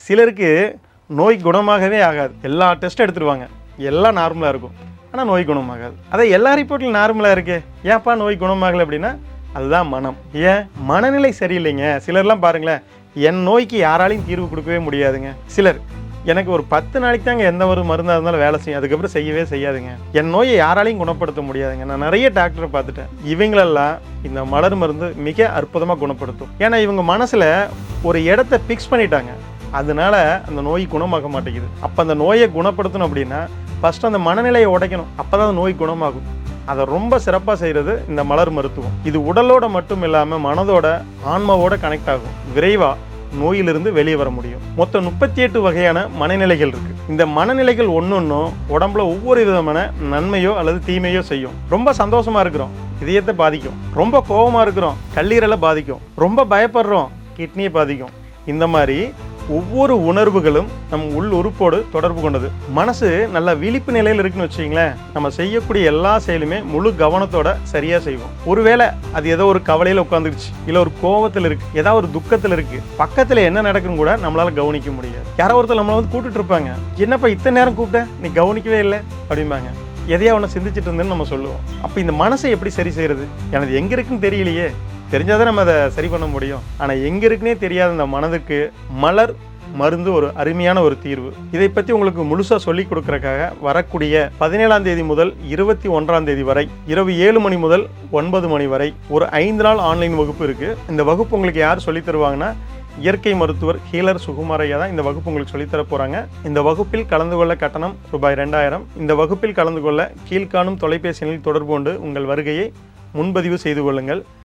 சிலருக்கு நோய் குணமாகவே ஆகாது. எல்லா டெஸ்ட் எடுத்துருவாங்க, எல்லாம் நார்மலாக இருக்கும், ஆனால் நோய் குணமாகாது. அதை எல்லா ரிப்போர்ட்லையும் நார்மலாக இருக்கே, ஏன்ப்பா நோய் குணமாகலை அப்படின்னா அதுதான் மனம். ஏன் மனநிலை சரியில்லைங்க. சிலர்லாம் பாருங்களேன், என் நோய்க்கு யாராலையும் தீர்வு கொடுக்கவே முடியாதுங்க. சிலர் எனக்கு ஒரு 10 நாளைக்கு தாங்க எந்த ஒரு மருந்தாக இருந்தாலும் வேலை செய்யும், அதுக்கப்புறம் செய்யவே செய்யாதுங்க. என் நோயை யாராலையும் குணப்படுத்த முடியாதுங்க. நான் நிறைய டாக்டரை பார்த்துட்டேன். இவங்களெல்லாம் இந்த மலர் மருந்து மிக அற்புதமாக குணப்படுத்தும். ஏன்னா இவங்க மனசில் ஒரு இடத்த ஃபிக்ஸ் பண்ணிட்டாங்க, அதனால அந்த நோய் குணமாக மாட்டேங்குது. அப்போ அந்த நோயை குணப்படுத்தணும் அப்படின்னா ஃபஸ்ட்டு அந்த மனநிலையை உடைக்கணும், அப்போ தான் அந்த நோய் குணமாகும். அதை ரொம்ப சிறப்பாக செய்கிறது இந்த மலர் மருத்துவம். இது உடலோட மட்டும் இல்லாமல் மனதோட ஆன்மாவோட கனெக்ட் ஆகும். விரைவாக நோயிலிருந்து வெளியே வர முடியும். மொத்தம் 38 வகையான மனநிலைகள் இருக்குது. இந்த மனநிலைகள் ஒன்னொன்னும் உடம்புல ஒவ்வொரு விதமான நன்மையோ அல்லது தீமையோ செய்யும். ரொம்ப சந்தோஷமாக இருக்கிறோம், இதயத்தை பாதிக்கும். ரொம்ப கோபமாக இருக்கிறோம், கல்லீரலை பாதிக்கும். ரொம்ப பயப்படுறோம், கிட்னியை பாதிக்கும். இந்த மாதிரி ஒவ்வொரு உணர்வுகளும் நம் உள் உறுப்போடு தொடர்பு கொண்டது. மனசு நல்ல விழிப்பு நிலையில் இருக்குன்னு வச்சுங்களேன், நம்ம செய்யக்கூடிய எல்லா செயலுமே முழு கவனத்தோட சரியா செய்வோம். ஒருவேளை அது ஏதோ ஒரு கவலையில உட்காந்துருச்சு, இல்ல ஒரு கோபத்தில் இருக்கு, ஏதாவது ஒரு துக்கத்தில் இருக்கு, பக்கத்துல என்ன நடக்குன்னு கூட நம்மளால கவனிக்க முடியாது. யாரோ ஒருத்தர் நம்மளை வந்து கூப்பிட்டு இருப்பாங்க, என்னப்பா இத்தனை நேரம் கூப்பிட்ட, நீ கவனிக்கவே இல்லை அப்படிம்பாங்க. எதையா ஒன்று சிந்திச்சுட்டு இருந்தேன்னு நம்ம சொல்லுவோம். அப்போ இந்த மனசை எப்படி சரி செய்யறது? எனக்கு எங்க இருக்குன்னு தெரியலையே, தெரிஞ்சாதான் நம்ம அதை சரி பண்ண முடியும். ஆனால் எங்கே இருக்குன்னே தெரியாத அந்த மனதுக்கு மலர் மருந்து ஒரு அருமையான ஒரு தீர்வு. இதை பற்றி உங்களுக்கு முழுசாக சொல்லி கொடுக்கறக்காக வரக்கூடிய 17ஆம் தேதி முதல் 21ஆம் தேதி வரை இரவு 7 மணி முதல் 9 மணி வரை ஒரு 5 நாள் ஆன்லைன் வகுப்பு இருக்குது. இந்த வகுப்பு உங்களுக்கு யார் சொல்லி தருவாங்கன்னா இயற்கை மருத்துவர் ஹீலர் சுகுமாரையா தான் இந்த வகுப்பு உங்களுக்கு சொல்லித்தர போகிறாங்க. இந்த வகுப்பில் கலந்து கொள்ள கட்டணம் ரூபாய் 2000. இந்த வகுப்பில் கலந்து கொள்ள கீழ்காணும் தொலைபேசி எண்ணில் தொடர்பு கொண்டு உங்கள் வருகையை முன்பதிவு செய்து கொள்ளுங்கள்.